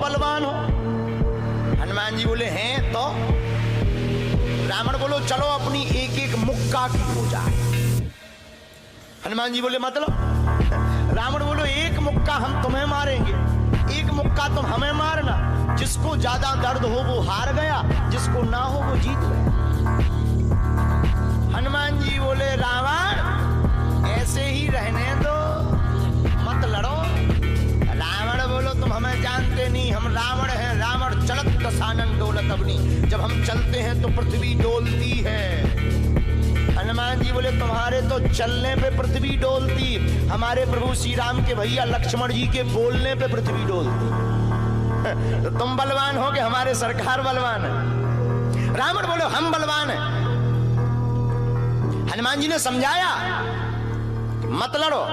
बलवान हो। हनुमान जी बोले हैं तो। रावण बोलो चलो अपनी एक एक मुक्का की हो जाए। हनुमान जी बोले मतलब? रावण बोलो एक मुक्का हम तुम्हें मारेंगे, एक मुक्का तुम हमें मारना। जिसको ज्यादा दर्द हो वो हार गया, जिसको ना हो वो जीत गया। हनुमान जी बोले रावण ऐसे ही रहने दो, मत लड़ो। रावण बोलो तुम हमें जानते नहीं, हम रावण हैं। रावण चलत दसानन डोलत अवनी, जब हम चलते हैं तो पृथ्वी डोलती है। हनुमान जी बोले तुम्हारे तो चलने पे पृथ्वी डोलती, हमारे प्रभु श्री राम के भैया लक्ष्मण जी के बोलने पे पृथ्वी डोलती। तो तुम बलवान हो कि हमारे सरकार बलवान है? रावण बोले हम बलवान हैं। हनुमान जी ने समझाया मत लड़ो,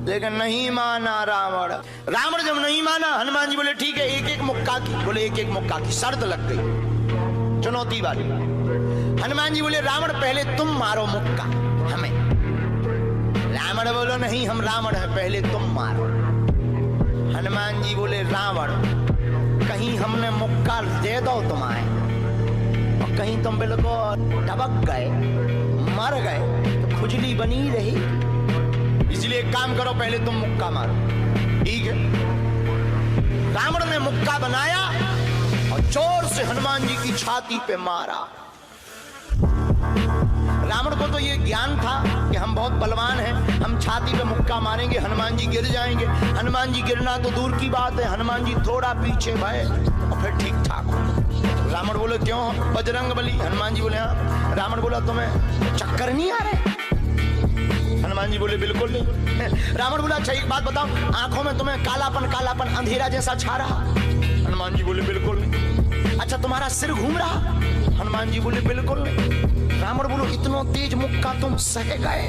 लेकिन नहीं माना रावण। रावण जब नहीं माना, हनुमान जी बोले ठीक है एक एक मुक्का की। बोले एक एक मुक्का की शर्त लग गई, चुनौती वाली। हनुमान जी बोले रावण पहले तुम मारो मुक्का हमें। रावण बोलो नहीं हम रावण हैं, पहले तुम मारो। हनुमान जी बोले रावण कहीं हमने मुक्का दे दो तुम्हें और कहीं तुम बिल्कुल टबक गए, मर गए तो खुजली बनी रही। इसलिए एक काम करो पहले तुम मुक्का मारो। ठीक है। रावण ने मुक्का बनाया और जोर से हनुमान जी की छाती पे मारा। रावण को तो ये ज्ञान था कि हम बहुत बलवान हैं, हम छाती पे मुक्का मारेंगे हनुमान जी गिर जाएंगे। हनुमान जी गिरना तो दूर की बात है, हनुमान जी थोड़ा पीछे भय और फिर ठीक ठाक हो। रावण बोले क्यों बजरंग बली? हनुमान जी बोले हाँ। रावण बोला तुम्हें चक्कर नहीं आ रहे? हनुमान जी बोले बिल्कुल नहीं। रावण बोला अच्छा एक बात बताओ, आंखों में तुम्हें कालापन कालापन अंधेरा जैसा छा रहा? हनुमान जी बोले बिल्कुल नहीं। अच्छा तुम्हारा सिर घूम रहा? हनुमान जी बोले बिल्कुल नहीं। रावण बोलो इतना तेज मुक्का तुम सह गए?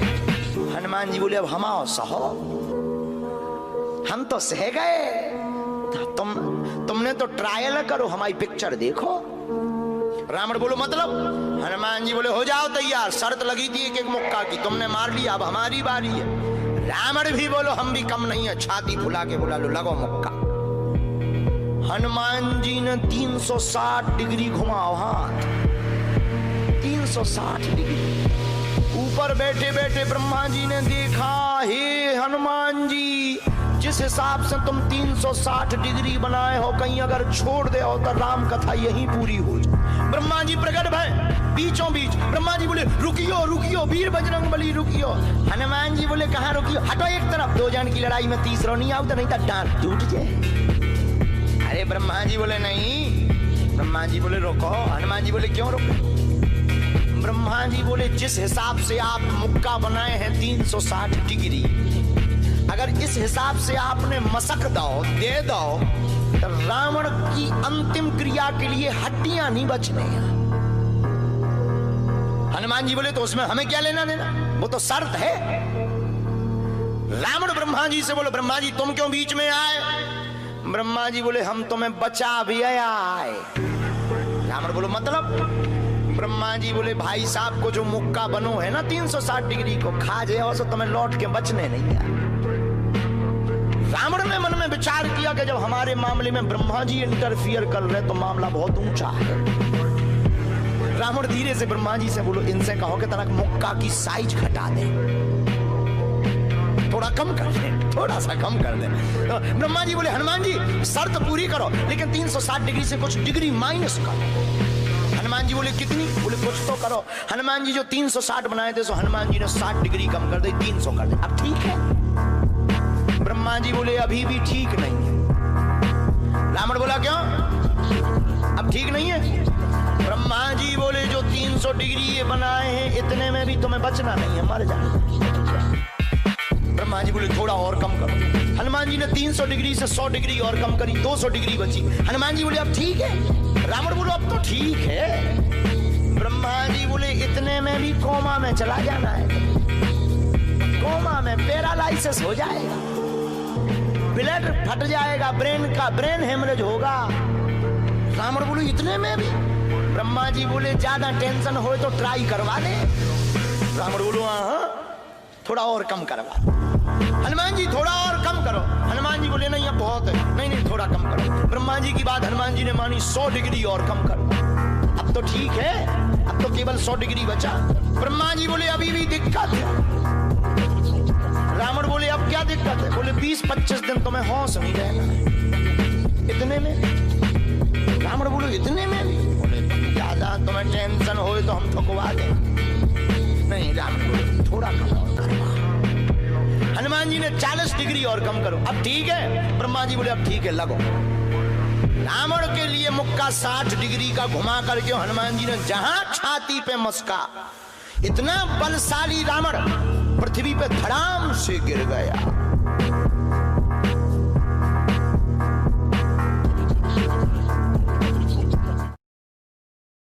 हनुमान जी बोले अब हम आओ सहो, हम तो सह गए, तुमने तो ट्रायल करो, हमारी पिक्चर देखो। रावण बोलो मतलब? हनुमान जी बोले हो जाओ तैयार, शर्त लगी थी एक एक मुक्का की, तुमने मार लिया, अब हमारी बारी है। रावण भी बोलो हम भी कम नहीं है, छाती फुला के बोला लो लगो मुक्का। हनुमान जी ने 360 डिग्री घुमाओ हाथ, 360 डिग्री। ऊपर बैठे बैठे ब्रह्मा जी ने देखा, हे हनुमान जी जिस हिसाब से तुम 360 डिग्री बनाए हो, कहीं अगर छोड़ दे हो तो राम कथा यहीं पूरी हो जाए। ब्रह्मा जी प्रकट भय बीचों बीच। ब्रह्मा जी बोले रुकियो रुकियो वीर बजरंग बली रुकियो। हनुमान जी बोले कहाँ रुकियो? हटो एक तरफ, दो जन की लड़ाई में तीसरा नहीं आओ तो नहीं तो डांट टूट जाए। अरे ब्रह्मा जी बोले नहीं। ब्रह्मा जी बोले रोको। हनुमान जी बोले क्यों रोको? ब्रह्मा जी बोले जिस हिसाब से आप मुक्का बनाए हैं 360 डिग्री, अगर इस हिसाब से आपने मसक दो दे दो तो रावण की अंतिम क्रिया के लिए हड्डियां नहीं बचने। हनुमान जी बोले तो उसमें हमें क्या लेना देना, वो तो शर्त है। रावण ब्रह्मा जी से बोले ब्रह्मा जी तुम क्यों बीच में आए? ब्रह्मा जी बोले हम तुम्हें बचा भी आए। रावण बोलो मतलब? ब्रह्मा जी बोले भाई साहब को जो मुक्का बनो है ना 360 डिग्री को खा जाए तो तुम्हें लौट के बचने नहीं दिया। रावण ने मन में विचार किया कि जब हमारे मामले में ब्रह्मा जी इंटरफियर कर रहे तो मामला बहुत ऊंचा है। रावण धीरे से ब्रह्मा जी से बोलो इनसे कहो कि तनक मुक्का की साइज घटा दे, थोड़ा कम कर दे, थोड़ा सा कम कर दे। तो ब्रह्मा जी बोले हनुमान जी शर्त पूरी करो लेकिन 360 डिग्री से कुछ डिग्री माइनस करो। हनुमान जी बोले कितनी? बोले कुछ तो करो। हनुमान जी जो 360 बनाए थे सो हनुमान जी ने 60 डिग्री कम कर दी, 300 कर दे। अब ठीक है? ब्रह्मा जी बोले अभी भी ठीक नहीं है। रावण बोला क्यों? अब ठीक नहीं है? ब्रह्मा जी बोले जो 300 डिग्री ये बनाए हैं इतने में भी तुम्हें बचना नहीं है, मर जाना। ब्रह्मा जी बोले थोड़ा और कम करो। हनुमान जी ने 300 डिग्री से 100 डिग्री और कम करी, 200 डिग्री बची। हनुमान जी बोले अब ठीक है? रावण बोलो अब तो ठीक है। ब्रह्मा जी बोले इतने में भी कोमा में चला जाना है, कोमा में पैरालाइसिस हो जाएगा, ब्लड फट जाएगा, ब्रेन हेमरेज होगा। रावण बोले इतने में भी? ब्रह्मा जी बोले ज्यादा टेंशन हो तो ट्राई करवा दे। रावण बोलो हाँ थोड़ा और कम करवा। हनुमान जी थोड़ा और कम करो। हनुमान जी बोले नहीं अब बहुत है, नहीं नहीं थोड़ा कम करो। ब्रह्मा जी की बात हनुमान जी ने मानी, 100 डिग्री और कम करो। अब तो ठीक है, अब तो केवल 100 डिग्री बचा। ब्रह्मा जी बोले अभी भी दिक्कत है। रावण बोले अब क्या दिक्कत है? बोले 20-25 दिन तुम्हें होश नहीं रहना। इतने में? रावण बोले इतने में भी? बोले ज्यादा तुम्हें टेंशन हो तो हम ठुकवा दें। नहीं, रावण बोले थोड़ा कम और। हनुमान जी ने 40 डिग्री और कम करो। अब ठीक है? ब्रह्मा जी बोले अब ठीक है, लगो। रावण के लिए मुक्का 60 डिग्री का घुमा करके हनुमान जी ने जहां छाती पे मस्का, इतना बलशाली रावण पृथ्वी पे धड़ाम से गिर गया।